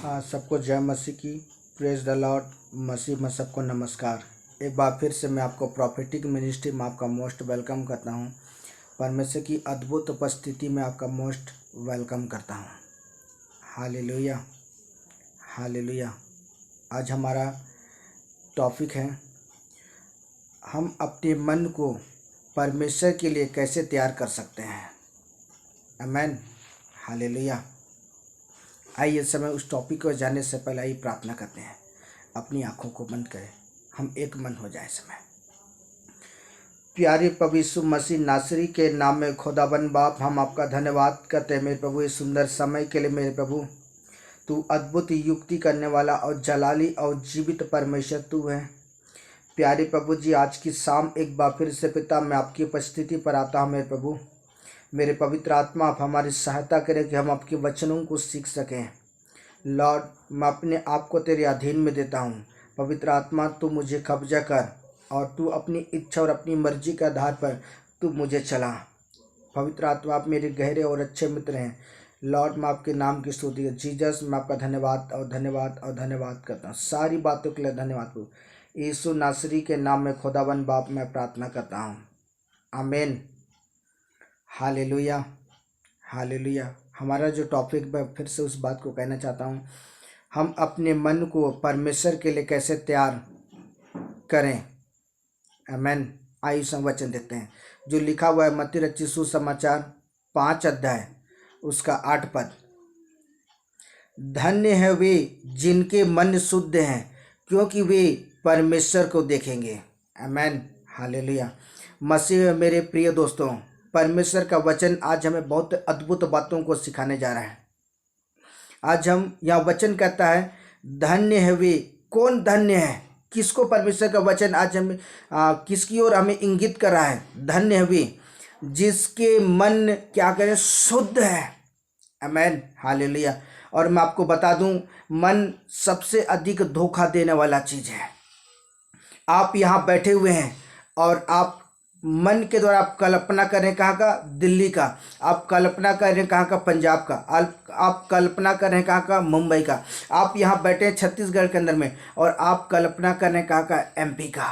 सबको जय मसीह की। Praise the Lord. मसीह में सबको नमस्कार। एक बार फिर से मैं आपको प्रॉफिटिक मिनिस्ट्री में आपका मोस्ट वेलकम करता हूं। परमेश्वर की अद्भुत उपस्थिति में आपका मोस्ट वेलकम करता हूं। Hallelujah, hallelujah. आज हमारा टॉपिक है, हम अपने मन को परमेश्वर के लिए कैसे तैयार कर सकते हैं। आमेन, हालेलुया। आइए इस समय उस टॉपिक को जाने से पहले ही प्रार्थना करते हैं। अपनी आंखों को बंद करें, हम एक मन हो जाए समय। प्यारे प्रभु यीशु मसीह नासरी के नाम में खुदाबंद बाप, हम आपका धन्यवाद करते हैं मेरे प्रभु, इस सुंदर समय के लिए मेरे प्रभु। तू अद्भुत युक्ति करने वाला और जलाली और जीवित परमेश्वर तू है। प्यारे प्रभु जी, आज की शाम एक बार फिर से पिता मैं आपकी उपस्थिति पर आता हूँ मेरे प्रभु। मेरे पवित्र आत्मा आप हमारी सहायता करें कि हम आपके वचनों को सीख सकें। लॉर्ड, मैं अपने आप को तेरे अधीन में देता हूँ। पवित्र आत्मा तू मुझे कब्जा कर और तू अपनी इच्छा और अपनी मर्जी के आधार पर तू मुझे चला। पवित्र आत्मा आप मेरे गहरे और अच्छे मित्र हैं। लॉर्ड, मैं आपके नाम की स्तुति है। जीसस, मैं आपका धन्यवाद और धन्यवाद और धन्यवाद करता हूँ। सारी बातों के लिए धन्यवाद प्रभु। यीशु नासरी के नाम में खुदावन बाप मैं प्रार्थना करता हूँ। आमीन, हालेलुया, हालेलुया। हमारा जो टॉपिक, मैं फिर से उस बात को कहना चाहता हूँ, हम अपने मन को परमेश्वर के लिए कैसे तैयार करें। आमीन। आइए संग वचन देखते हैं जो लिखा हुआ है मत्ती रचित सुसमाचार 5 अध्याय उसका 8 पद। धन्य है वे जिनके मन शुद्ध हैं, क्योंकि वे परमेश्वर को देखेंगे। आमीन, हालेलुया। मसीह में मेरे प्रिय दोस्तों, परमेश्वर का वचन आज हमें बहुत अद्भुत बातों को सिखाने जा रहा है। आज हम यहाँ वचन कहता है धन्य है वे। कौन धन्य है? किसको परमेश्वर का वचन आज हमें किसकी ओर हमें इंगित कर रहा है? धन्य है वे जिसके मन क्या करें, शुद्ध है। आमीन, हालेलुया। और मैं आपको बता दूं, मन सबसे अधिक धोखा देने वाला चीज है। आप यहाँ बैठे हुए हैं और आप मन के द्वारा आप कल्पना करें कहाँ का? दिल्ली का। आप कल्पना करें कहाँ का? पंजाब का। आप कल्पना करें कहाँ का? मुंबई का। आप यहाँ बैठे हैं छत्तीसगढ़ के अंदर में और आप कल्पना करें कहाँ का? एमपी का।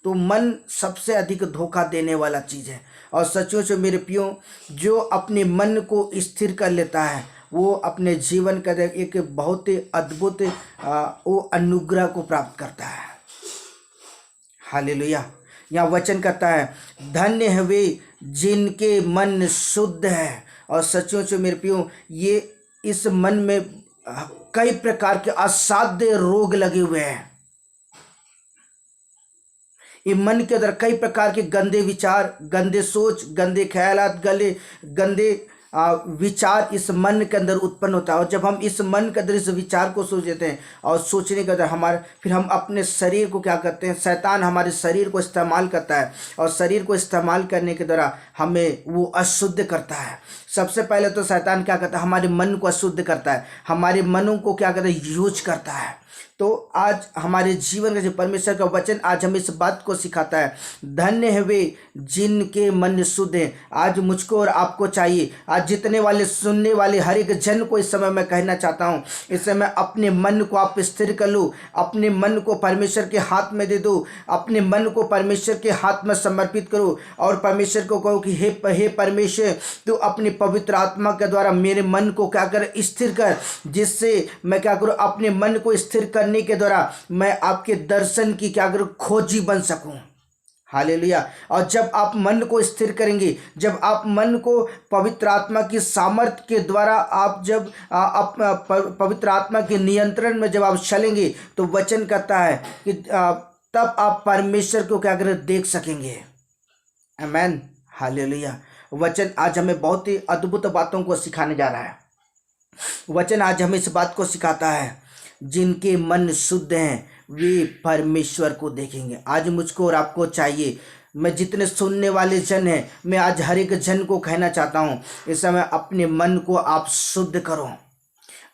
तो मन सबसे अधिक धोखा देने वाला चीज़ है। और सचमुच से मेरे प्रियो, जो अपने मन को स्थिर कर लेता है वो अपने जीवन का एक बहुत ही अद्भुत वो अनुग्रह को प्राप्त करता है। हालेलुया। यहाँ वचन कहता है धन्य है वे जिनके मन शुद्ध है। और सचमुच मेरे प्रियो, ये इस मन में कई प्रकार के असाध्य रोग लगे हुए हैं। ये मन के अंदर कई प्रकार के गंदे विचार, गंदे सोच, गंदे ख्यालात, गंदे विचार इस मन के अंदर उत्पन्न होता है। और जब हम इस मन के अंदर इस विचार को सोच लेते हैं और सोचने के अंदर फिर हम अपने शरीर को क्या करते हैं? शैतान हमारे शरीर को इस्तेमाल करता है और शरीर को इस्तेमाल करने के द्वारा हमें वो अशुद्ध करता है। सबसे पहले तो शैतान क्या करता है? हमारे मन को अशुद्ध करता है, हमारे मनों को क्या करता है? यूज करता है। तो आज हमारे जीवन का जो परमेश्वर का वचन आज हमें इस बात को सिखाता है, धन्य है वे जिनके मन शुद्ध हैं। आज मुझको और आपको चाहिए, आज जितने वाले सुनने वाले हर एक जन को इस समय मैं कहना चाहता हूँ, इस समय अपने मन को आप स्थिर कर लो, अपने मन को परमेश्वर के हाथ में दे दो, अपने मन को परमेश्वर के हाथ में समर्पित करो और परमेश्वर को कहो कि हे परमेश्वर, तू अपनी पवित्र आत्मा के द्वारा मेरे मन को क्या कर, स्थिर कर, जिससे मैं क्या करूँ? अपने मन को स्थिर करने के द्वारा मैं आपके दर्शन की क्या करूं? खोजी बन सकूं। हालेलुया। और जब आप मन को स्थिर करेंगे, जब आप मन को पवित्र आत्मा की सामर्थ्य के द्वारा आप जब पवित्र आत्मा के नियंत्रण में जब आप चलेंगे, तो वचन कहता है कि तब आप परमेश्वर को क्या करें? देख सकेंगे। आमीन, हालेलुया। वचन आज हमें बहुत ही अद्भुत बातों को सिखाने जा रहा है। वचन आज हमें इस बात को सिखाता है, जिनके मन शुद्ध हैं वे परमेश्वर को देखेंगे। आज मुझको और आपको चाहिए, मैं जितने सुनने वाले जन हैं, मैं आज हर एक जन को कहना चाहता हूँ, इस समय अपने मन को आप शुद्ध करो।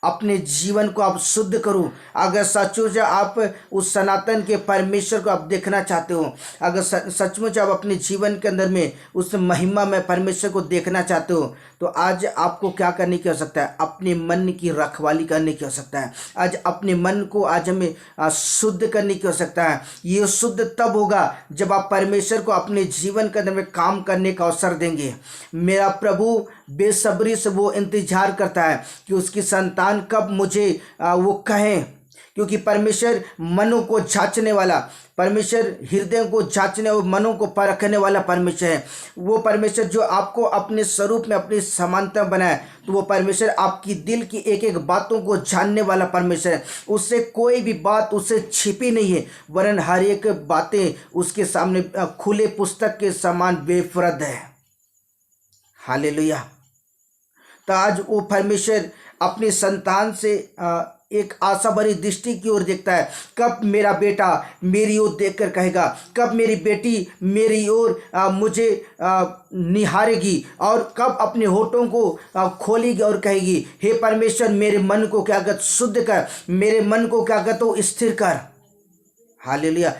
अपने जीवन को आप शुद्ध करो। अगर सचमुच आप उस सनातन के परमेश्वर को आप देखना चाहते हो, अगर सचमुच आप अपने जीवन के अंदर में उस महिमा में परमेश्वर को देखना चाहते हो, तो आज आपको क्या करने की आवश्यकता है? अपने मन की रखवाली करने की आवश्यकता है। आज अपने मन को आज हमें शुद्ध करने की आवश्यकता है। ये शुद्ध तब होगा जब आप परमेश्वर को अपने जीवन के अंदर में काम करने का अवसर देंगे। मेरा प्रभु बेसब्री से वो इंतजार करता है कि उसकी संतान कब मुझे वो कहें, क्योंकि परमेश्वर मनों को जांचने वाला, परमेश्वर हृदय को जांचने और मनों को परखने वाला परमेश्वर है। वो परमेश्वर जो आपको अपने स्वरूप में अपनी समानता बनाए, तो वो परमेश्वर आपकी दिल की एक एक बातों को जानने वाला परमेश्वर है। उससे कोई भी बात उससे छिपी नहीं है, वरन हर एक बातें उसके सामने खुले पुस्तक के समान बेफर्द है। हालेलुया। तो आज वो परमेश्वर अपनी संतान से एक आशा भरी दृष्टि की ओर देखता है। कब मेरा बेटा मेरी ओर देखकर कहेगा, कब मेरी बेटी मेरी ओर मुझे निहारेगी, और कब अपने होठों को खोलेगी और कहेगी, हे परमेश्वर मेरे मन को क्या कर शुद्ध कर, मेरे मन को क्या कर तो स्थिर कर। हालेलुया।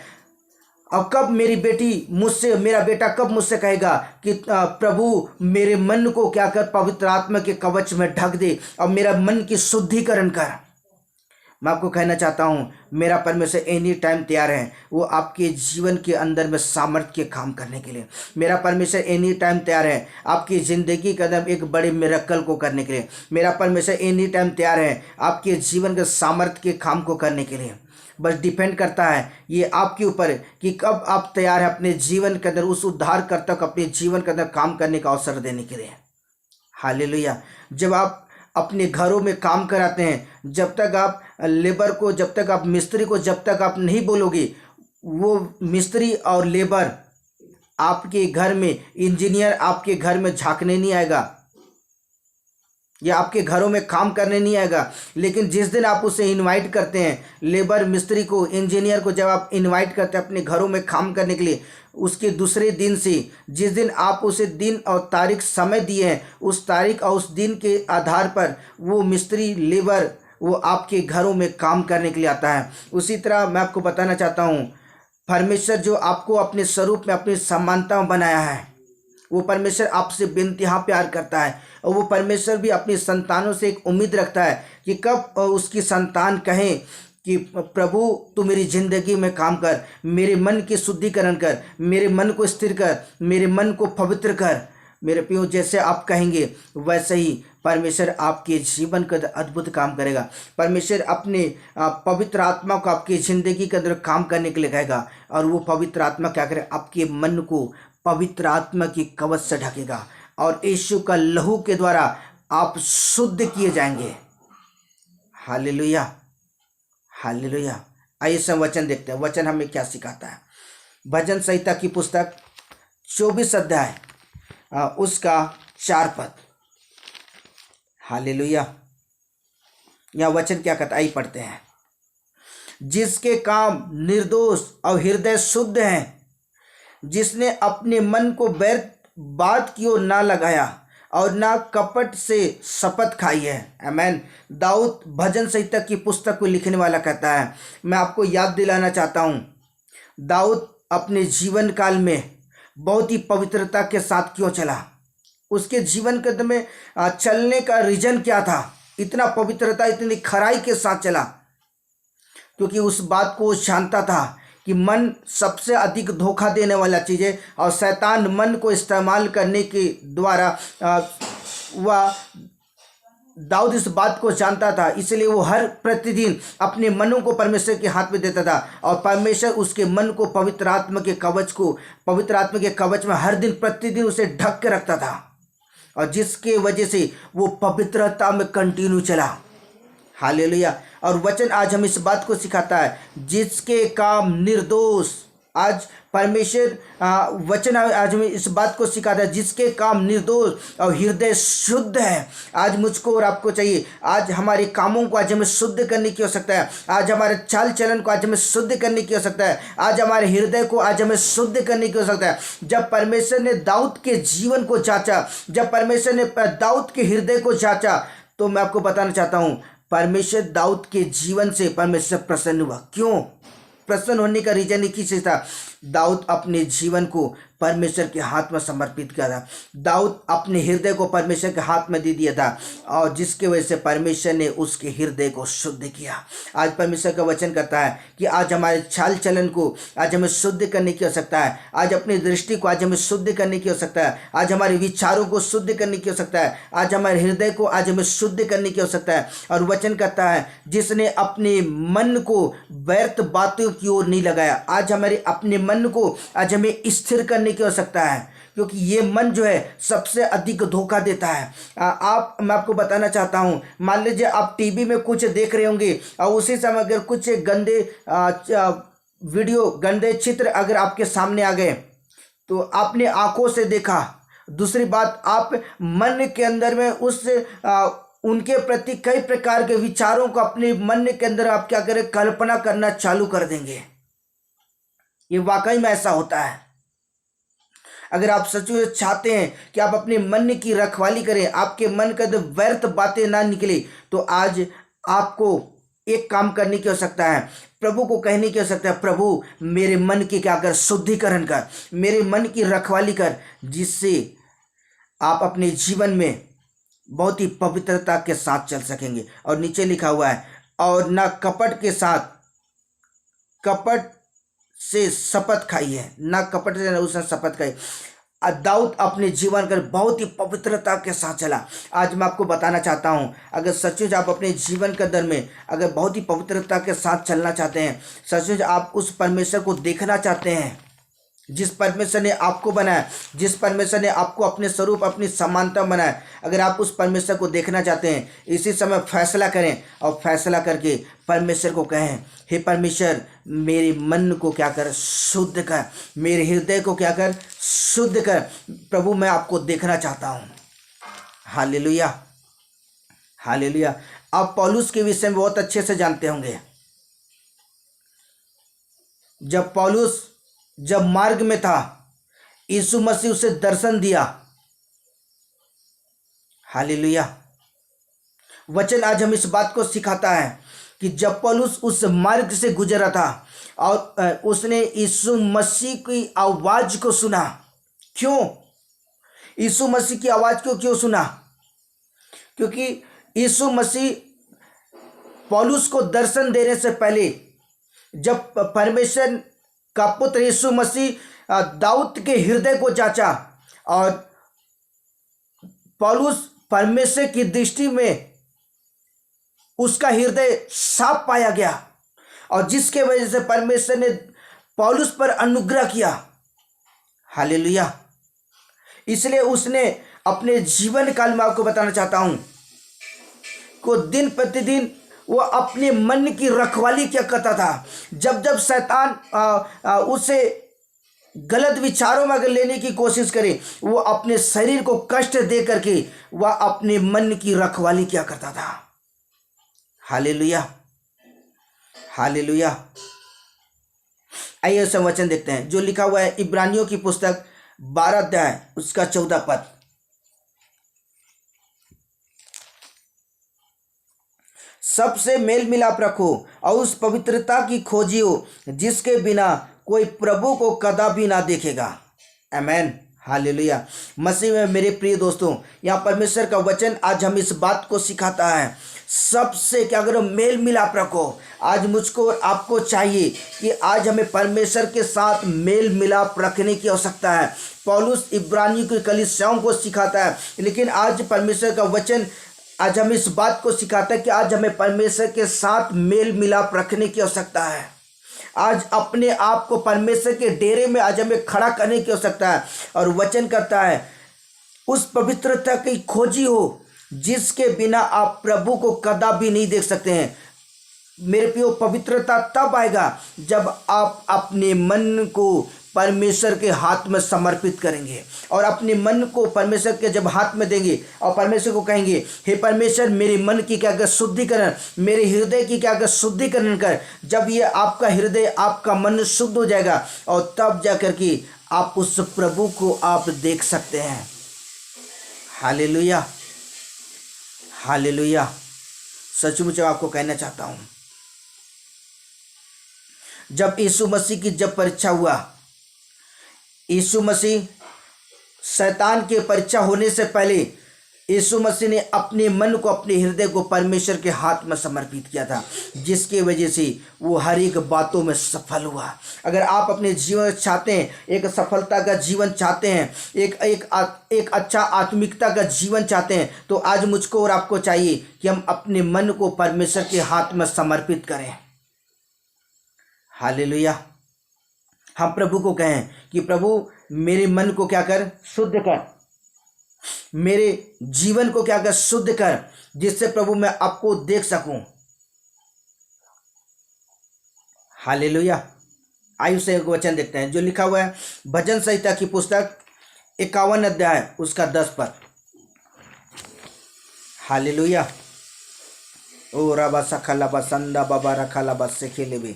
और कब मेरी बेटी मुझसे, मेरा बेटा कब मुझसे कहेगा कि प्रभु मेरे मन को क्या कर पवित्र आत्मा के कवच में ढक दे और मेरा मन की शुद्धिकरण कर। मैं आपको कहना चाहता हूँ, मेरा परमेश्वर एनी टाइम तैयार है वो आपके जीवन के अंदर में सामर्थ्य के काम करने के लिए। मेरा परमेश्वर एनी टाइम तैयार है आपकी ज़िंदगी के अंदर एक बड़े मिरेकल को करने के लिए। मेरा परमेश्वर एनी टाइम तैयार है आपके जीवन के सामर्थ्य के काम को करने के लिए। बस डिपेंड करता है ये आपके ऊपर कि कब आप तैयार हैं अपने जीवन के अंदर उस उद्धारकर्ता को अपने जीवन के अंदर काम करने का अवसर देने के लिए। हालेलुया। जब आप अपने घरों में काम कराते हैं, जब तक आप लेबर को, जब तक आप मिस्त्री को, जब तक आप नहीं बोलोगे, वो मिस्त्री और लेबर आपके घर में, इंजीनियर आपके घर में झांकने नहीं आएगा या आपके घरों में काम करने नहीं आएगा। लेकिन जिस दिन आप उसे इनवाइट करते हैं, लेबर मिस्त्री को, इंजीनियर को जब आप इनवाइट करते हैं अपने घरों में काम करने के लिए, उसके दूसरे दिन से, जिस दिन आप उसे दिन और तारीख समय दिए हैं, उस तारीख और उस दिन के आधार पर वो मिस्त्री, लेबर वो आपके घरों में काम करने के लिए आता है। उसी तरह मैं आपको बताना चाहता हूँ, परमेश्वर जो आपको अपने स्वरूप में अपनी समानता में बनाया है, वो परमेश्वर आपसे बेइंतहा प्यार करता है। और वो परमेश्वर भी अपनी संतानों से एक उम्मीद रखता है कि कब उसकी संतान कहें कि प्रभु तू मेरी ज़िंदगी में काम कर, मेरे मन की शुद्धिकरण कर, मेरे मन को स्थिर कर, मेरे मन को पवित्र कर। मेरे प्रियो, जैसे आप कहेंगे वैसे ही परमेश्वर आपके जीवन के अंदर अद्भुत काम करेगा। परमेश्वर अपने पवित्र आत्मा को आपकी ज़िंदगी के अंदर काम करने के लिए कहेगा, और वो पवित्र आत्मा क्या करे, आपके मन को पवित्र आत्मा की कवच से ढकेगा, और यीशु का लहू के द्वारा आप शुद्ध किए जाएंगे। Hallelujah, hallelujah. आइए सब वचन देखते हैं, वचन हमें क्या सिखाता है। भजन संहिता की पुस्तक 24 अध्याय उसका 4 पद। हालेलुया। यह वचन क्या कहता है, आइए पढ़ते हैं। जिसके काम निर्दोष और हृदय शुद्ध हैं, जिसने अपने मन को व्यर्थ बात की ओर ना लगाया और ना कपट से शपथ खाई है। आमीन। दाऊद भजन संहिता की पुस्तक को लिखने वाला कहता है, मैं आपको याद दिलाना चाहता हूँ, दाऊद अपने जीवन काल में बहुत ही पवित्रता के साथ क्यों चला। उसके जीवन के में चलने का रीजन क्या था, इतना पवित्रता, इतनी खराई के साथ चला, क्योंकि उस बात को जानता था कि मन सबसे अधिक धोखा देने वाला चीज़ है, और शैतान मन को इस्तेमाल करने के द्वारा वह दाऊद इस बात को जानता था। इसलिए वो हर प्रतिदिन अपने मनों को परमेश्वर के हाथ में देता था, और परमेश्वर उसके मन को पवित्र आत्मा के कवच में हर दिन प्रतिदिन उसे ढक के रखता था, और जिसके वजह से वो पवित्रता में कंटिन्यू चला। हालेलुया। और वचन आज हम इस बात को सिखाता है, जिसके काम निर्दोष। आज परमेश्वर वचन आज हमें इस बात को सिखाता है, जिसके काम निर्दोष और हृदय शुद्ध है। आज मुझको और आपको चाहिए, आज हमारे कामों को आज हमें शुद्ध करने की आवश्यकता है, आज हमारे चाल चलन को आज हमें शुद्ध करने की आवश्यकता है, आज हमारे हृदय को आज हमें शुद्ध करने की आवश्यकता है। जब परमेश्वर ने दाऊद के जीवन को जांचा, जब परमेश्वर ने दाऊद के हृदय को जांचा, तो मैं आपको बताना चाहता हूँ, परमेश्वर दाऊद के जीवन से परमेश्वर प्रसन्न हुआ। क्यों प्रसन्न होने का रीजन एक ही चीज था, दाऊद अपने जीवन को परमेश्वर के हाथ में समर्पित किया था। दाऊद अपने हृदय को परमेश्वर के हाथ में दे दिया था और जिसके वजह से परमेश्वर ने उसके हृदय को शुद्ध किया। आज परमेश्वर का वचन कहता है कि आज हमारे चाल चलन को आज हमें शुद्ध करने की आवश्यकता है। आज अपनी दृष्टि को आज हमें शुद्ध करने की आवश्यकता है। आज हमारे विचारों को शुद्ध करने की आवश्यकता है। आज हमारे हृदय को आज हमें शुद्ध करने की आवश्यकता है। और वचन कहता है जिसने अपने मन को व्यर्थ बातों की ओर नहीं लगाया, आज हमारे अपने मन को आज हमें स्थिर करने की आवश्यकता है, क्योंकि ये मन जो है सबसे अधिक धोखा देता है। मैं आपको बताना चाहता हूँ, मान लीजिए आप टीवी में कुछ देख रहे होंगे और उसी समय अगर कुछ गंदे वीडियो, गंदे चित्र अगर आपके सामने आ गए तो आपने आंखों से देखा। दूसरी बात, आप मन के अंदर में उनके प्रति कई प्रकार के विचारों को अपने मन के अंदर आप क्या करें, कल्पना करना चालू कर देंगे। ये वाकई में ऐसा होता है। अगर आप सच में चाहते हैं कि आप अपने मन की रखवाली करें, आपके मन का जो व्यर्थ बातें ना निकले, तो आज आपको एक काम करने की आवश्यकता है, प्रभु को कहने की आवश्यकता है, प्रभु मेरे मन की क्या कर, शुद्धिकरण कर, मेरे मन की रखवाली कर, जिससे आप अपने जीवन में बहुत ही पवित्रता के साथ चल सकेंगे। और नीचे लिखा हुआ है, और ना कपट के साथ, कपट से शपथ खाई है, ना कपट से उसने शपथ खाई। दाऊद अपने जीवन कर बहुत ही पवित्रता के साथ चला। आज मैं आपको बताना चाहता हूं, अगर सचमुच आप अपने जीवन के अंदर में अगर बहुत ही पवित्रता के साथ चलना चाहते हैं, सचमुच आप उस परमेश्वर को देखना चाहते हैं जिस परमेश्वर ने आपको बनाया, जिस परमेश्वर ने आपको अपने स्वरूप अपनी समानता बनाया, अगर आप उस परमेश्वर को देखना चाहते हैं, इसी समय फैसला करें और फैसला करके परमेश्वर को कहें, हे परमेश्वर मेरे मन को क्या कर, शुद्ध कर, मेरे हृदय को क्या कर, शुद्ध कर। प्रभु मैं आपको देखना चाहता हूँ। Hallelujah, hallelujah. आप पौलुस के विषय में बहुत अच्छे से जानते होंगे। जब पौलुस जब मार्ग में था, यीशु मसीह उसे दर्शन दिया। हालेलुया। वचन आज हम इस बात को सिखाता है कि जब पौलुस उस मार्ग से गुजरा था और उसने यीशु मसीह की आवाज को सुना। क्यों यीशु मसीह की आवाज को क्यों सुना? क्योंकि यीशु मसीह पौलुस को दर्शन देने से पहले, जब परमेश्वर का पुत्र यीशु मसीह दाऊद के हृदय को जांचा और पौलुस परमेश्वर की दृष्टि में उसका हृदय साफ पाया गया और जिसके वजह से परमेश्वर ने पौलुस पर अनुग्रह किया। हालेलुया। इसलिए उसने अपने जीवन काल में, आपको बताना चाहता हूं, को दिन प्रतिदिन वो अपने मन की रखवाली क्या करता था। जब जब शैतान उसे गलत विचारों में अगर लेने की कोशिश करे, वो अपने शरीर को कष्ट दे करके वह अपने मन की रखवाली क्या करता था। Hallelujah, hallelujah. आइए सब वचन देखते हैं जो लिखा हुआ है इब्रानियों की पुस्तक 12 अध्याय उसका 14 पद। सबसे मेल मिलाप रखो और उस पवित्रता की खोजियो जिसके बिना कोई प्रभु को कदापि ना देखेगा। आमेन, हालेलुया। मसीह में मेरे प्रिय दोस्तों, यहाँ परमेश्वर का वचन आज हम इस बात को सिखाता है, सबसे क्या करो, मेल मिलाप रखो। आज मुझको और आपको चाहिए कि आज हमें परमेश्वर के साथ मेल मिलाप रखने की आवश्यकता है। पौलुस इब्रानियों की कलीसियाओं को सिखाता है, लेकिन आज परमेश्वर का वचन आज हम इस बात को सिखाता है कि आज हमें परमेश्वर के साथ मेल मिलाप रखने की आवश्यकता है। आज अपने आप को परमेश्वर के डेरे में आज हमें खड़ा करने की आवश्यकता है। और वचन करता है उस पवित्रता की खोजी हो जिसके बिना आप प्रभु को कदापि नहीं देख सकते हैं। मेरे प्रियो, पवित्रता तब आएगा जब आप अपने मन को परमेश्वर के हाथ में समर्पित करेंगे और अपने मन को परमेश्वर के जब हाथ में देंगे और परमेश्वर को कहेंगे, हे परमेश्वर मेरे मन की क्या कर शुद्धिकरण, मेरे हृदय की क्या कर शुद्धिकरण कर। जब ये आपका हृदय, आपका मन शुद्ध हो जाएगा और तब जाकर के आप उस प्रभु को आप देख सकते हैं। Hallelujah, hallelujah. सचमुच आपको कहना चाहता हूं, जब यीशु मसीह की जब परीक्षा हुआ, यीशु मसीह शैतान के परीक्षा होने से पहले यीशु मसीह ने अपने मन को, अपने हृदय को परमेश्वर के हाथ में समर्पित किया था, जिसकी वजह से वो हर एक बातों में सफल हुआ। अगर आप अपने जीवन चाहते हैं, एक सफलता का जीवन चाहते हैं, एक अच्छा आत्मिकता का जीवन चाहते हैं, तो आज मुझको और आपको चाहिए कि हम अपने मन को परमेश्वर के हाथ में समर्पित करें। हालेलुया। हम प्रभु को कहें कि प्रभु मेरे मन को क्या कर, शुद्ध कर, मेरे जीवन को क्या कर, शुद्ध कर, जिससे प्रभु मैं आपको देख सकूं। हालेलुया। आयु से एक वचन देखते हैं जो लिखा हुआ है भजन संहिता की पुस्तक 51 अध्याय उसका 10 पद। हालेलुया। ओ रबा सखला बसंदा बाबा रखला बस से खेले भी।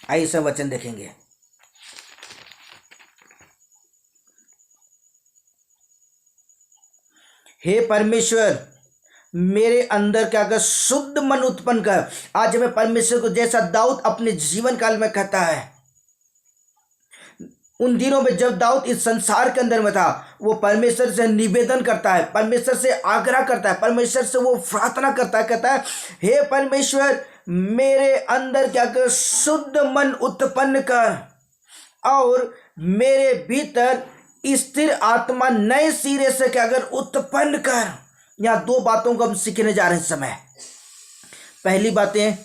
आइए सब वचन देखेंगे। हे परमेश्वर मेरे अंदर क्या कर, शुद्ध मन उत्पन्न कर। आज हमें परमेश्वर को, जैसा दाऊद अपने जीवन काल में कहता है, उन दिनों में जब दाऊद इस संसार के अंदर में था, वो परमेश्वर से निवेदन करता है, परमेश्वर से आग्रह करता है, परमेश्वर से वो प्रार्थना करता है, कहता है हे परमेश्वर मेरे अंदर क्या कर, शुद्ध मन उत्पन्न कर और मेरे भीतर स्थिर आत्मा नए सिरे से क्या कर, उत्पन्न कर। यहाँ दो बातों को हम सीखने जा रहे हैं इस समय। पहली बातें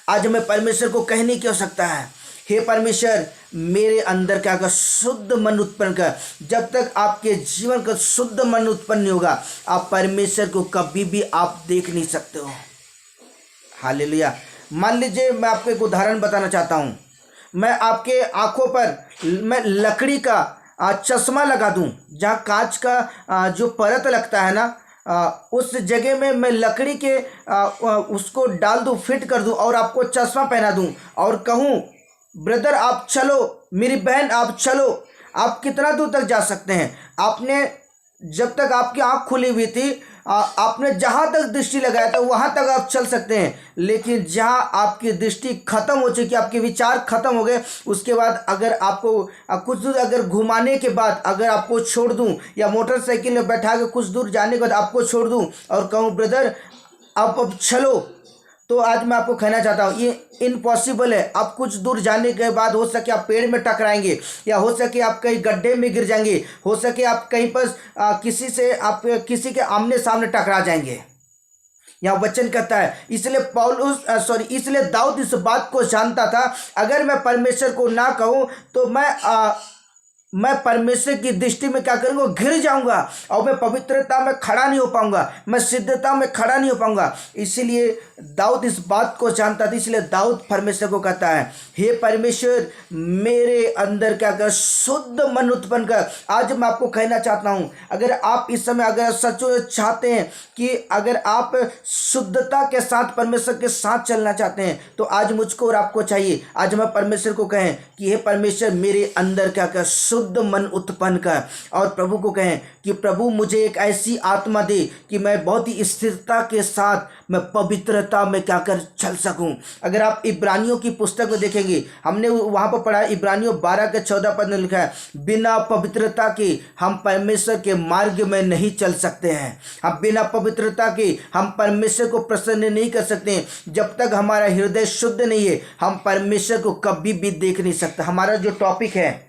आज हमें परमेश्वर को कहने की आवश्यकता है, हे परमेश्वर मेरे अंदर क्या कर, शुद्ध मन उत्पन्न कर। जब तक आपके जीवन का शुद्ध मन उत्पन्न नहीं होगा, आप परमेश्वर को कभी भी आप देख नहीं सकते हो। हालेलुया। मान लीजिए मैं आपको एक उदाहरण बताना चाहता हूँ। मैं आपके आंखों पर मैं लकड़ी का चश्मा लगा दूं, जहाँ कांच का जो परत लगता है ना, उस जगह में मैं लकड़ी के उसको डाल दूं, फिट कर दूं और आपको चश्मा पहना दूं और कहूं ब्रदर आप चलो, मेरी बहन आप चलो। आप कितना दूर तक जा सकते हैं? आपने जब तक आपकी आँख खुली हुई थी, आपने जहाँ तक दृष्टि लगाया था वहाँ तक आप चल सकते हैं, लेकिन जहाँ आपकी दृष्टि खत्म हो चुकी, आपके विचार खत्म हो गए, उसके बाद अगर आपको कुछ दूर अगर घुमाने के बाद अगर आपको छोड़ दूं या मोटरसाइकिल में बैठा के कुछ दूर जाने के बाद आपको छोड़ दूं और कहूँ ब्रदर अब चलो, तो आज मैं आपको कहना चाहता हूँ ये इम्पॉसिबल है। आप कुछ दूर जाने के बाद हो सके आप पेड़ में टकराएंगे, या हो सके आप कहीं गड्ढे में गिर जाएंगे, हो सके आप कहीं पर किसी से आप किसी के आमने सामने टकरा जाएंगे। यहाँ वचन कहता है, इसलिए दाऊद इस बात को जानता था, अगर मैं परमेश्वर को ना कहूँ तो मैं परमेश्वर की दृष्टि में क्या करूँगा, गिर जाऊंगा और मैं पवित्रता में खड़ा नहीं हो पाऊंगा, मैं सिद्धता में खड़ा नहीं हो पाऊंगा। इसीलिए दाऊद इस बात को जानता था, इसलिए दाऊद परमेश्वर को कहता है हे परमेश्वर मेरे अंदर क्या कर, शुद्ध मन उत्पन्न कर। आज मैं आपको कहना चाहता हूँ, अगर आप इस समय अगर सच चाहते हैं कि अगर आप शुद्धता के साथ परमेश्वर के साथ चलना चाहते हैं, तो आज मुझको और आपको चाहिए, आज मैं परमेश्वर को कहें कि हे परमेश्वर मेरे अंदर क्या कर, शुद्ध मन उत्पन्न कर। और प्रभु को कहें कि प्रभु मुझे एक ऐसी आत्मा दे कि मैं बहुत ही स्थिरता के साथ मैं पवित्रता में क्या कर चल सकूं। अगर आप इब्रानियों की पुस्तक में देखेंगे, हमने वहां पर पढ़ा, इब्रानियों 12 के 14 पद में लिखा है, बिना पवित्रता के हम परमेश्वर के मार्ग में नहीं चल सकते हैं। हम बिना पवित्रता के हम परमेश्वर को प्रसन्न नहीं कर सकते। जब तक हमारा हृदय शुद्ध नहीं है, हम परमेश्वर को कभी भी देख नहीं सकते। हमारा जो टॉपिक है,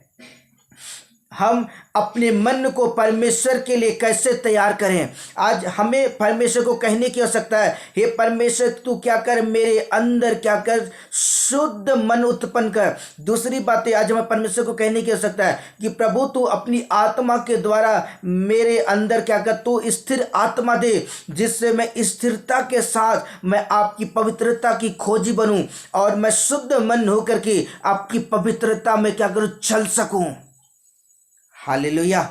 हम अपने मन को परमेश्वर के लिए कैसे तैयार करें। आज हमें परमेश्वर को कहने की आवश्यकता है, हे परमेश्वर तू क्या कर, मेरे अंदर क्या कर, शुद्ध मन उत्पन्न कर। दूसरी बात है, आज हमें परमेश्वर को कहने की आवश्यकता है कि प्रभु तू अपनी आत्मा के द्वारा मेरे अंदर क्या कर, तू स्थिर आत्मा दे, जिससे मैं स्थिरता के साथ मैं आपकी पवित्रता की खोजी बनूं और मैं शुद्ध मन होकर के आपकी पवित्रता में क्या करूं, चल सकूं। हालेलुया।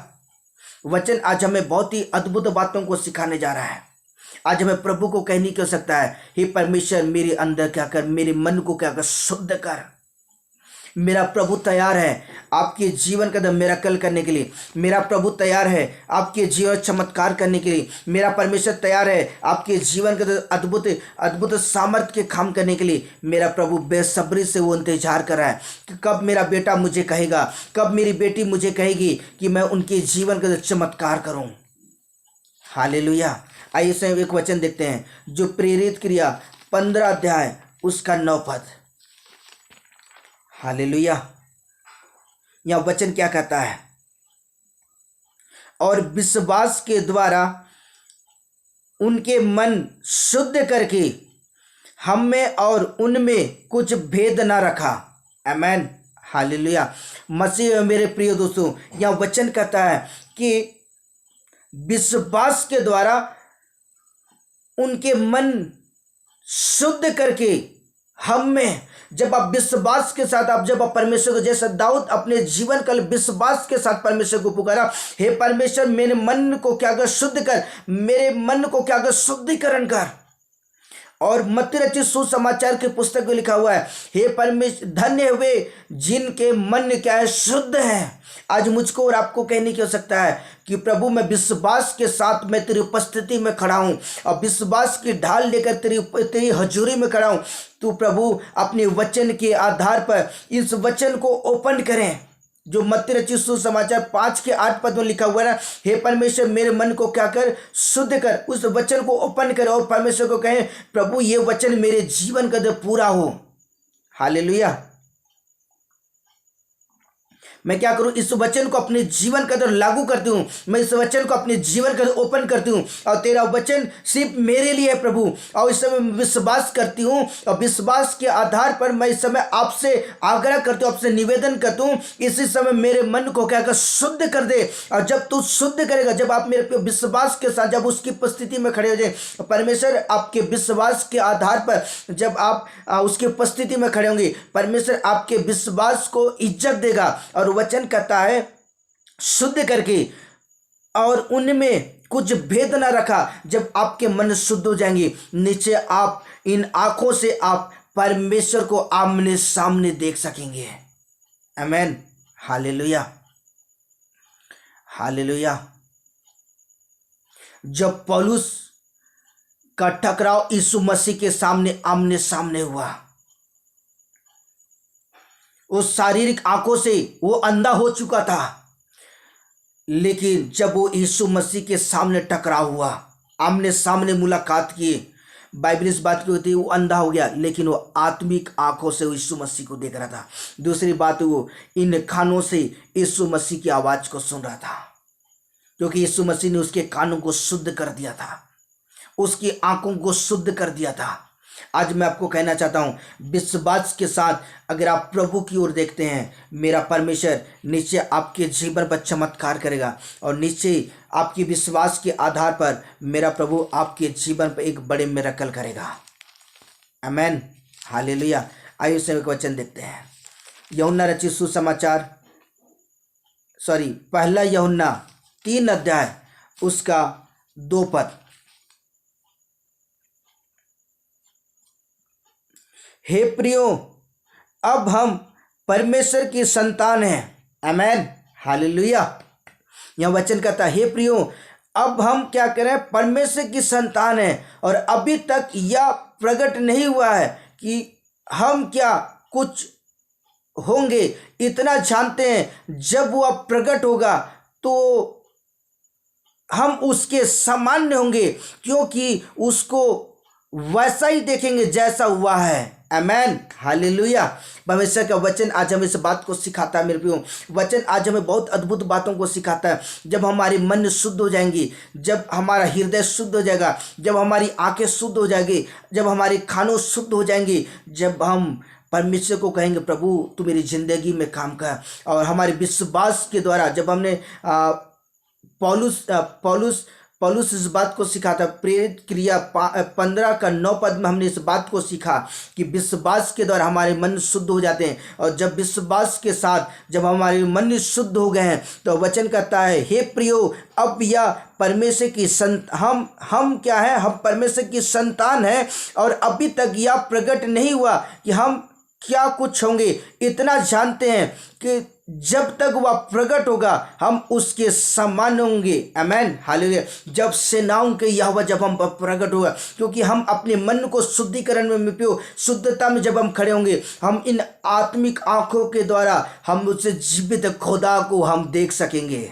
वचन आज हमें बहुत ही अद्भुत बातों को सिखाने जा रहा है। आज हमें प्रभु को कहने की आवश्यकता है, हे परमेश्वर मेरे अंदर क्या कर, मेरे मन को क्या कर, शुद्ध कर। मेरा प्रभु तैयार है आपके जीवन का मिरेकल करने के लिए। मेरा प्रभु तैयार है आपके जीवन चमत्कार करने के लिए। मेरा परमेश्वर तैयार है आपके जीवन का अद्भुत अद्भुत सामर्थ्य के काम करने के लिए। मेरा प्रभु बेसब्री से वो इंतजार कर रहा है कि कब मेरा बेटा मुझे कहेगा, कब मेरी बेटी मुझे कहेगी कि मैं उनके जीवन का चमत्कार करूं। हालेलुया। आइए स्वयं एक वचन देखते हैं जो प्रेरित क्रिया 15 अध्याय उसका 9 पद। हालेलुया। यह वचन क्या कहता है? और विश्वास के द्वारा उनके मन शुद्ध करके हम में और उनमें कुछ भेद ना रखा। आमेन। हालेलुया। मसीह में मेरे प्रिय दोस्तों, यह वचन कहता है कि विश्वास के द्वारा उनके मन शुद्ध करके हम में, जब आप विश्वास के साथ जब आप परमेश्वर को, जैसा दाऊद अपने जीवन काल विश्वास के साथ परमेश्वर को पुकारा, हे परमेश्वर मेरे मन को क्या कर शुद्ध कर, मेरे मन को क्या कर शुद्धिकरण कर। और मत्ती रचित सुसमाचार की पुस्तक में लिखा हुआ है, हे परमेश्वर धन्य हुए जिनके मन क्या है शुद्ध है। आज मुझको और आपको कहने की आवश्यकता है कि प्रभु मैं विश्वास के साथ मैं तेरी उपस्थिति में खड़ा हूँ और विश्वास की ढाल लेकर तेरी हजूरी में खड़ा हूँ। तू प्रभु अपने वचन के आधार पर इस वचन को ओपन करें जो मत्ती रचित सुसमाचार 5 के 8 पद में लिखा हुआ है ना, हे परमेश्वर मेरे मन को क्या कर शुद्ध कर। उस वचन को ओपन कर और परमेश्वर को कहें प्रभु ये वचन मेरे जीवन का पूरा हो। हालेलुया। मैं क्या करूं, इस वचन को अपने जीवन के अंदर लागू करती हूं। मैं इस वचन को अपने जीवन के अंदर ओपन करती हूं और तेरा वचन सिर्फ मेरे लिए है प्रभु। और इस समय विश्वास करती हूं और विश्वास के आधार पर मैं इस समय आपसे आग्रह करती हूं, आपसे निवेदन करती हूं, इसी समय मेरे मन को क्या कर शुद्ध कर दे। और जब तू शुद्ध करेगा, जब आप मेरे विश्वास के साथ जब उसकी उपस्थिति में खड़े हो जाए, परमेश्वर आपके विश्वास के आधार पर जब आप उसकी उपस्थिति में खड़े होंगे, परमेश्वर आपके विश्वास को इज्जत देगा। और वचन कहता है शुद्ध करके और उनमें कुछ भेद ना रखा। जब आपके मन शुद्ध हो जाएंगे, नीचे आप इन आंखों से आप परमेश्वर को आमने सामने देख सकेंगे। आमेन। हालेलुया। हालेलुया। जब पौलुस का टकराव यीशु मसीह के सामने आमने सामने हुआ, उस शारीरिक आंखों से वो अंधा हो चुका था, लेकिन जब वो यीशु मसीह के सामने टकराव हुआ, आमने सामने मुलाकात किए, बाइबल इस बात की होती है वो अंधा हो गया, लेकिन वो आत्मिक आंखों से यीशु मसीह को देख रहा था। दूसरी बात, वो इन कानों से यीशु मसीह की आवाज़ को सुन रहा था, क्योंकि यीशु मसीह ने उसके कानों को शुद्ध कर दिया था, उसकी आंखों को शुद्ध कर दिया था। आज मैं आपको कहना चाहता हूँ, विश्वास के साथ अगर आप प्रभु की ओर देखते हैं, मेरा परमेश्वर नीचे आपके जीवन पर चमत्कार करेगा और नीचे आपके विश्वास के आधार पर मेरा प्रभु आपके जीवन पर एक बड़े मिरेकल करेगा। आमेन। हालेलुया। आइए से एक वचन देखते हैं, यूहन्ना रचित सुसमाचार पहला यूहन्ना 3 अध्याय उसका 2 पद। हे प्रियो, अब हम परमेश्वर की संतान हैं। आमेन। हालेलुया। यह वचन कहता है, हे प्रियो, अब हम क्या करें, परमेश्वर की संतान हैं और अभी तक यह प्रकट नहीं हुआ है कि हम क्या कुछ होंगे। इतना जानते हैं जब वह प्रकट होगा तो हम उसके सामान्य होंगे, क्योंकि उसको वैसा ही देखेंगे जैसा हुआ है। आमेन। हालेलुया। परमेश्वर का वचन आज हमें इस बात को सिखाता है मेरे प्रियो। वचन आज हमें बहुत अद्भुत बातों को सिखाता है। जब हमारे मन शुद्ध हो जाएंगी, जब हमारा हृदय शुद्ध हो जाएगा, जब हमारी आंखें शुद्ध हो जाएगी, जब हमारे कानों शुद्ध हो जाएंगे, जब हम परमेश्वर को कहेंगे प्रभु तू मेरी जिंदगी में काम कर, और हमारे विश्वास के द्वारा जब हमने पौलुस इस बात को सिखाता, प्रेरित क्रिया 15 का 9 पद में हमने इस बात को सीखा कि विश्वास के द्वारा हमारे मन शुद्ध हो जाते हैं। और जब विश्वास के साथ जब हमारे मन शुद्ध हो गए हैं तो वचन कहता है, हे प्रियो, अब यह परमेश्वर की हम क्या है, हम परमेश्वर की संतान हैं और अभी तक यह प्रकट नहीं हुआ कि हम क्या कुछ होंगे, इतना जानते हैं कि जब तक वह प्रकट होगा हम उसके समान होंगे। आमेन, हालेलुया। जब सेनाओं के यहोवा जब हम पर प्रकट होगा, क्योंकि हम अपने मन को शुद्धिकरण में पियो शुद्धता में जब हम खड़े होंगे, हम इन आत्मिक आंखों के द्वारा हम उससे जीवित खुदा को हम देख सकेंगे।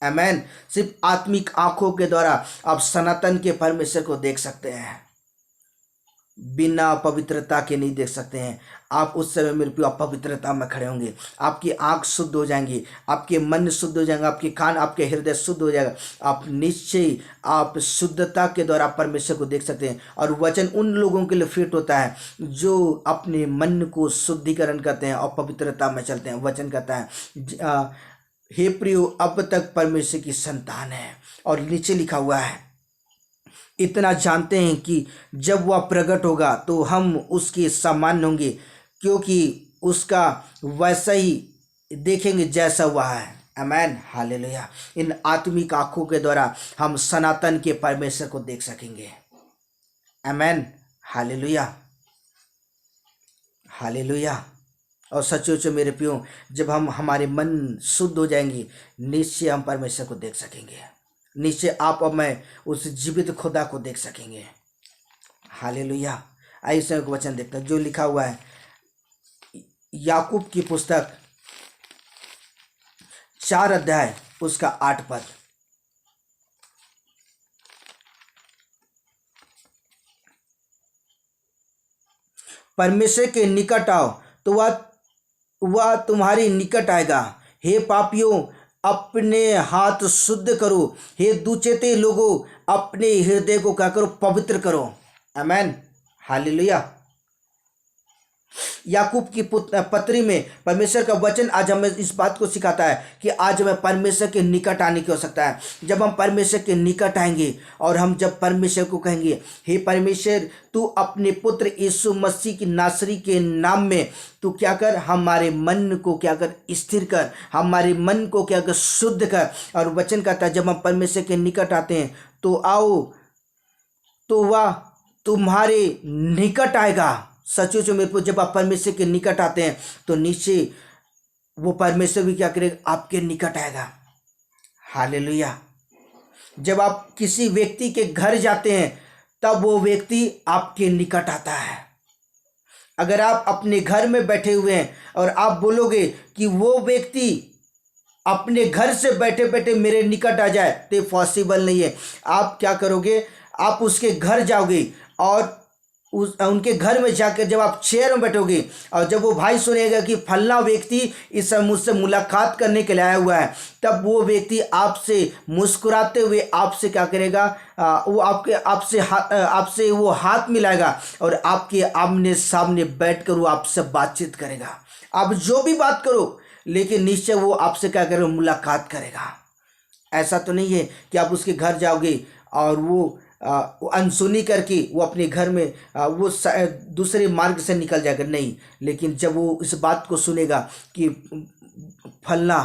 आमेन। सिर्फ आत्मिक आंखों के द्वारा आप सनातन के परमेश्वर को देख सकते हैं, बिना पवित्रता के नहीं देख सकते हैं। आप उस समय मेरे प्रिय पवित्रता में खड़े होंगे, आपकी आंख शुद्ध हो जाएंगी, आपके मन शुद्ध हो जाएंगे, आपके कान आपके हृदय शुद्ध हो जाएगा। आप निश्चय आप शुद्धता के द्वारा परमेश्वर को देख सकते हैं। और वचन उन लोगों के लिए फिट होता है जो अपने मन को शुद्धिकरण करते हैं और पवित्रता में चलते हैं। वचन कहता है हे प्रियो अब तक परमेश्वर की संतान है। और नीचे लिखा हुआ है इतना जानते हैं कि जब वह प्रकट होगा तो हम उसके समान होंगे, क्योंकि उसका वैसा ही देखेंगे जैसा वह है। आमेन, हालेलुया। इन आत्मिक आंखों के द्वारा हम सनातन के परमेश्वर को देख सकेंगे। आमेन, हालेलुया, हालेलुया। और सचमुच मेरे प्रियो जब हम हमारे मन शुद्ध हो जाएंगे, निश्चय हम परमेश्वर को देख सकेंगे। निश्चय आप और मैं उस जीवित खुदा को देख सकेंगे। हालेलुया। आइए समय को वचन देखते हैं जो लिखा हुआ है याकूब की पुस्तक 4 अध्याय उसका 8 पद। परमेश्वर के निकट आओ तो वह तुम्हारी निकट आएगा। हे पापियों अपने हाथ शुद्ध करो, हे दुचेते लोगों अपने हृदय को क्या करो, पवित्र करो। आमेन, हालेलुया। याकूब की पत्री में परमेश्वर का वचन आज हमें इस बात को सिखाता है कि आज हमें परमेश्वर के निकट आने की आवश्यकता है। जब हम परमेश्वर के निकट आएंगे और हम जब परमेश्वर को कहेंगे हे परमेश्वर तू अपने पुत्र यीशु मसीह की नासरी के नाम में तू क्या कर, हमारे मन को क्या कर, स्थिर कर, हमारे मन को क्या कर, शुद्ध कर। और वचन कहता है जब हम परमेश्वर के निकट आते हैं तो आओ तो वह तुम्हारे निकट आएगा। सचमुच में जब आप परमेश्वर के निकट आते हैं तो निश्चय वो परमेश्वर भी क्या करेगा, आपके निकट आएगा। हालेलुया। जब आप किसी व्यक्ति के घर जाते हैं तब वो व्यक्ति आपके निकट आता है। अगर आप अपने घर में बैठे हुए हैं और आप बोलोगे कि वो व्यक्ति अपने घर से बैठे बैठे मेरे निकट आ जाए तो पॉसिबल नहीं है। आप क्या करोगे, आप उसके घर जाओगे और उनके घर में जाकर जब आप चेयर में बैठोगे और जब वो भाई सुनेगा कि फलना व्यक्ति इस समय मुझसे मुलाकात करने के लिए आया हुआ है, तब वो व्यक्ति आपसे मुस्कुराते हुए आपसे क्या करेगा, वो आपसे वो हाथ मिलाएगा और आपके आमने सामने बैठकर वो आपसे बातचीत करेगा। आप जो भी बात करो लेकिन निश्चय वो आपसे क्या करेगा, मुलाकात करेगा। ऐसा तो नहीं है कि आप उसके घर जाओगे और वो अनसुनी करके वो अपने घर में वो दूसरे मार्ग से निकल जाएगा, नहीं। लेकिन जब वो इस बात को सुनेगा कि फलना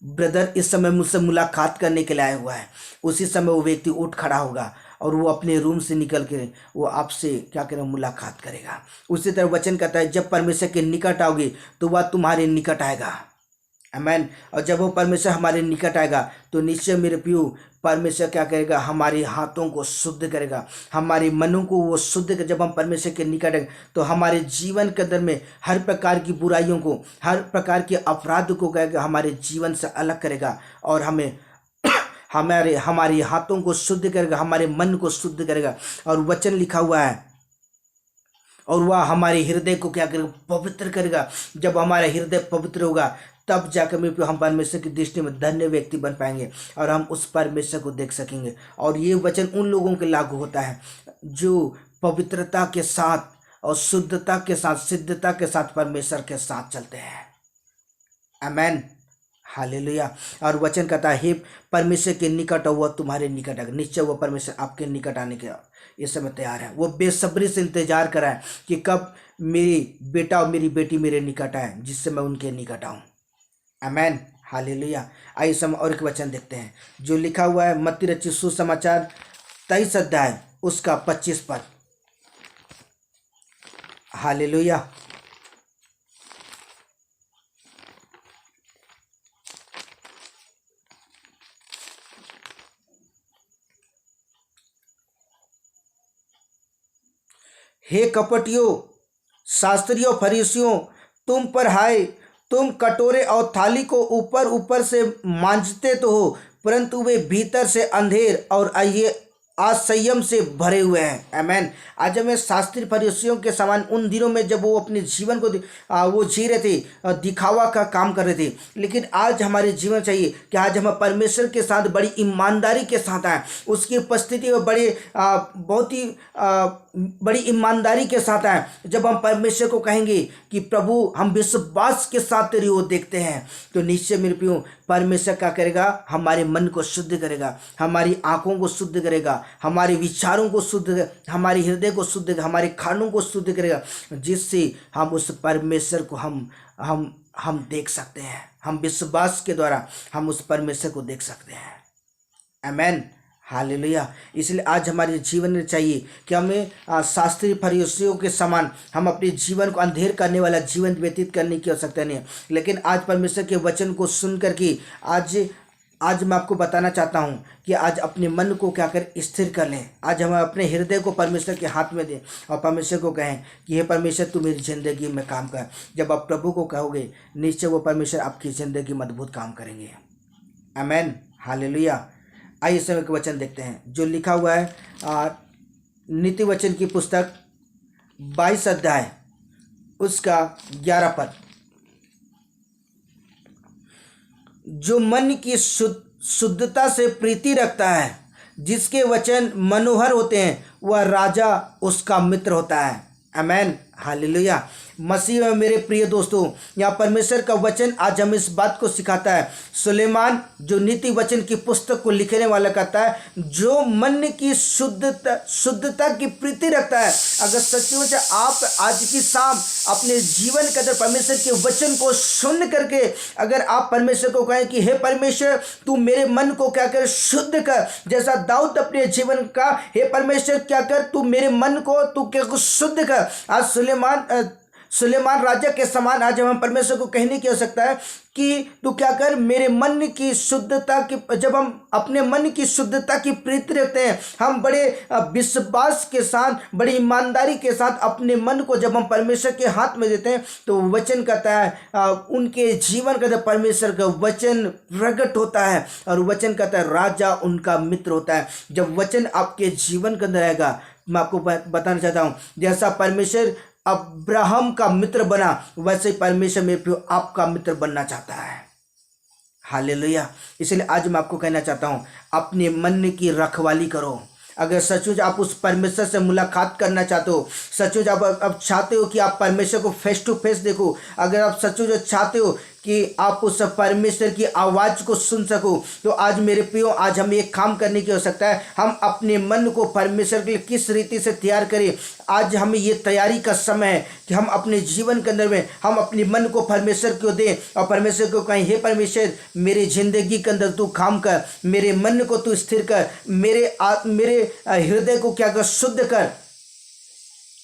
ब्रदर इस समय मुझसे मुलाकात करने के लिए आया हुआ है, उसी समय वो व्यक्ति उठ खड़ा होगा और वो अपने रूम से निकल के वो आपसे क्या करेगा, मुलाकात करेगा। उसी तरह वचन कहता है जब परमेश्वर के निकट आओगे तो वह तुम्हारे निकट आएगा। आमेन। और जब वो परमेश्वर हमारे निकट आएगा तो निश्चय मेरे प्रियो परमेश्वर क्या करेगा, हमारे हाथों को शुद्ध करेगा, हमारे मनों को वो शुद्ध कर। जब हम परमेश्वर के निकट आएंगे तो हमारे जीवन के अंदर में हर प्रकार की बुराइयों को, हर प्रकार के अपराध को कहेगा हमारे जीवन से अलग करेगा और हमें हमारे हाथों को शुद्ध करेगा, हमारे मन को शुद्ध करेगा। और वचन लिखा हुआ है और वह हमारे हृदय को क्या करेगा, पवित्र करेगा। जब हमारा हृदय पवित्र होगा तब जाकर हम परमेश्वर की दृष्टि में धन्य व्यक्ति बन पाएंगे और हम उस परमेश्वर को देख सकेंगे। और ये वचन उन लोगों के लागू होता है जो पवित्रता के साथ और शुद्धता के साथ, सिद्धता के साथ परमेश्वर के साथ चलते हैं। आमेन, हालेलुया। और वचन कहता है हे परमेश्वर के निकट हो वह तुम्हारे निकट आएगा। निश्चय वो परमेश्वर आपके निकट आने के इस समय तैयार है। वो बेसब्री से इंतजार कर रहा है कि कब मेरी बेटा और मेरी बेटी मेरे निकट आए, जिससे मैं उनके निकट आऊँ। आमेन, हालेलुया। आइए समय और एक वचन देखते हैं जो लिखा हुआ है मत्ती रचित सुसमाचार 23 अध्याय उसका 25 पद। हालेलुया। हे कपटियों, शास्त्रियों, फरीसियों, तुम पर हाय, तुम कटोरे और थाली को ऊपर ऊपर से मांजते तो हो, परंतु वे भीतर से अंधेर और ये असंयम से भरे हुए हैं। आमेन। आज हमें शास्त्री फरीसियों के समान उन दिनों में जब वो अपने जीवन को वो जी रहे थे, दिखावा का काम कर रहे थे, लेकिन आज हमारे जीवन चाहिए कि आज हम परमेश्वर के साथ बड़ी ईमानदारी के साथ आए, उसकी उपस्थिति में बड़े बहुत ही बड़ी ईमानदारी के साथ आए। जब हम परमेश्वर को कहेंगे कि प्रभु हम विश्वास के साथ तेरी ओर देखते हैं, तो निश्चय मेरे प्रियो परमेश्वर क्या करेगा, हमारे मन को शुद्ध करेगा, हमारी आंखों को शुद्ध करेगा, हमारे विचारों को शुद्ध करेगा, हमारे हृदय को शुद्ध करेगा, हमारे खानों को शुद्ध करेगा, जिससे हम उस परमेश्वर को हम देख सकते हैं। हम विश्वास के द्वारा हम उस परमेश्वर को देख सकते हैं। आमेन। हालेलुया। इसलिए आज हमारे जीवन में चाहिए कि हमें शास्त्री फरीसियों के समान हम अपने जीवन को अंधेर करने वाला जीवन व्यतीत करने की आवश्यकता नहीं है, लेकिन आज परमेश्वर के वचन को सुन करके आज मैं आपको बताना चाहता हूँ कि आज अपने मन को क्या कर स्थिर कर लें। आज हम अपने हृदय को परमेश्वर के हाथ में दें और परमेश्वर को कहें कि हे परमेश्वर तू मेरी ज़िंदगी में काम कर। जब आप प्रभु को कहोगे, निश्चय वो परमेश्वर आपकी ज़िंदगी में अद्भुत काम करेंगे। आमेन। हालेलुया। आइए समय के वचन देखते हैं जो लिखा हुआ है नीति वचन की पुस्तक 22 अध्याय उसका 11 पद। जो मन की शुद्धता से प्रीति रखता है, जिसके वचन मनोहर होते हैं, वह राजा उसका मित्र होता है। आमेन। हालेलुया। मसीह में मेरे प्रिय दोस्तों, यहाँ परमेश्वर का वचन आज हमें इस बात को सिखाता है। सुलेमान जो नीति वचन की पुस्तक को लिखने वाला कहता है, जो मन की शुद्धता की प्रीति रखता है। अगर सचमुच आप आज की शाम अपने जीवन के अंदर परमेश्वर के वचन को सुन करके अगर आप परमेश्वर को कहें कि हे परमेश्वर तू मेरे मन को क्या कर, शुद्ध कर, जैसा दाऊद अपने जीवन का, हे परमेश्वर क्या कर, तू मेरे मन को तू क्या शुद्ध कर। आज सुलेमान राजा के समान आज हम परमेश्वर को कहने की आवश्यकता है कि तू क्या कर, मेरे मन की शुद्धता की, जब हम अपने मन की शुद्धता की प्रीति रखते हैं, हम बड़े विश्वास के साथ, बड़ी ईमानदारी के साथ अपने मन को जब हम परमेश्वर के हाथ में देते हैं, तो वचन कहता है उनके जीवन का परमेश्वर का वचन प्रगट होता है और वचन कहता है राजा उनका मित्र होता है। जब वचन आपके जीवन के अंदर आएगा, मैं आपको बताना चाहता हूँ, जैसा परमेश्वर अब्राहम का मित्र बना, वैसे ही परमेश्वर मेरे प्रिय आपका मित्र बनना चाहता है। हालेलुया। इसलिए आज मैं आपको कहना चाहता हूँ, अपने मन की रखवाली करो। अगर सचमुच आप उस परमेश्वर से मुलाकात करना चाहते हो, सचमुच आप अब चाहते हो कि आप परमेश्वर को फेस टू फेस देखो, अगर आप सचमुच चाहते हो कि आप उस परमेश्वर की आवाज़ को सुन सको, तो आज मेरे प्रियो आज हमें एक काम करने की आवश्यकता है। हम अपने मन को परमेश्वर के लिए किस रीति से तैयार करें। आज हमें ये तैयारी का समय है कि हम अपने जीवन के अंदर में हम अपने मन को परमेश्वर को दें और परमेश्वर को कहें, हे परमेश्वर मेरी ज़िंदगी के अंदर तू काम कर, मेरे मन को तू स्थिर कर, मेरे हृदय को क्या कर, शुद्ध कर,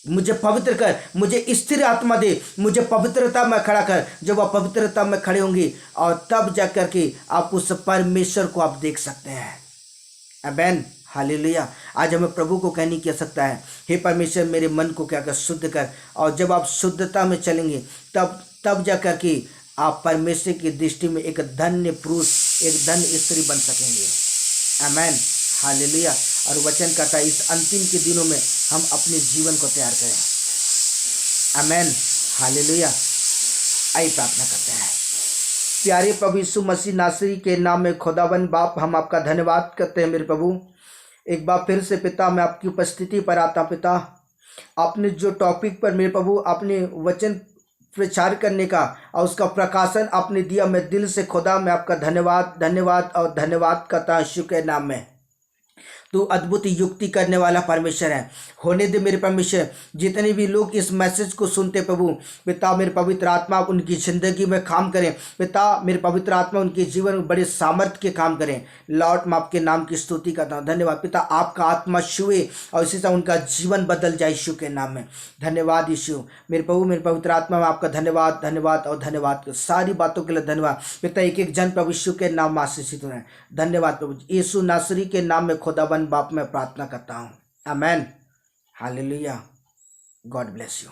मुझे पवित्र कर, मुझे स्थिर आत्मा दे, मुझे पवित्रता में खड़ा कर। जब आप पवित्रता में खड़े होंगे और तब जा कर के आप उस परमेश्वर को आप देख सकते हैं। आमेन। हालेलुया। आज हमें प्रभु को कहने की आवश्यकता है, हे परमेश्वर मेरे मन को क्या कर, शुद्ध कर। और जब आप शुद्धता में चलेंगे तब जा कर के आप परमेश्वर की दृष्टि में एक धन्य पुरुष, एक धन्य स्त्री बन सकेंगे। आमेन। हालेलुया। और वचन कहता है इस अंतिम के दिनों में हम अपने जीवन को तैयार करें। आमेन। हालेलुया। आइए प्रार्थना करते हैं। प्यारे प्रभु यीशु मसीह नासरी के नाम में खुदावन बाप हम आपका धन्यवाद करते हैं। मेरे प्रभु एक बार फिर से पिता मैं आपकी उपस्थिति पर आता पिता, आपने जो टॉपिक पर मेरे प्रभु आपने वचन प्रचार करने का और उसका प्रकाशन आपने दिया, मैं दिल से खुदा मैं आपका धन्यवाद और धन्यवाद करता हूं यीशु के नाम में। तू अद्भुत युक्ति करने वाला परमेश्वर है। होने दे मेरे परमेश्वर, जितने भी लोग इस मैसेज को सुनते प्रभु पिता, मेरे पवित्र आत्मा उनकी ज़िंदगी में काम करें पिता, मेरे पवित्र आत्मा उनके जीवन में बड़े सामर्थ्य के काम करें। लॉर्ड मैं आपके नाम की स्तुति करता हूँ, धन्यवाद पिता, आपका आत्मा छुए और इसी से उनका जीवन बदल जाए यीशु के नाम में। धन्यवाद यीशु, मेरे प्रभु मेरे पवित्र आत्मा में आपका धन्यवाद धन्यवाद और धन्यवाद, सारी बातों के लिए धन्यवाद पिता। एक एक जन प्रभु यीशु के नाम में आशीषित हो रहे हैं। धन्यवाद प्रभु, यीशु नासरी के नाम में खुदाबंद बाप में प्रार्थना करता हूँ, आमेन, हालेलुया, गॉड ब्लेस यू।